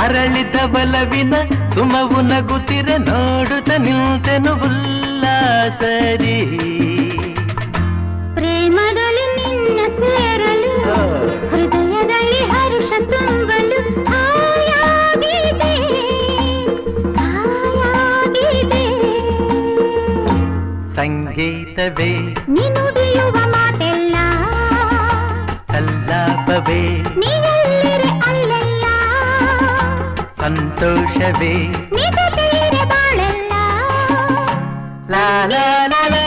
ಅರಳಿದ ಬಲವಿನ ಸುಮವು ನಗುತ್ತಿರೆ ನೋಡುತ್ತ ನಿಂತೆನು ಉಲ್ಲಾಸರಿ ಪ್ರೇಮದಲ್ಲಿ ನಿನ್ನ ಸೇರಲು ಹೃದಯದಲ್ಲಿ ಹರುಷ ತುಂಬಲು ಹಾಯಾಗಿದೆ ಹಾಯಾಗಿದೆ ಸಂಗೀತವೇ ನೀನುಡಿಯುವ ಮಾತೆಲ್ಲ ಸಲ್ಲಾಪವೇ ನೀನೆಲ್ಲಿರೆ ಅಲ್ಲೆಲ್ಲ ಸಂತೋಷವೇ ನೀ ಜೊತೆಯಿರೆ ಬಾಳೆಲ್ಲ ಲಾ ಲಾ ಲಾ ಲಾ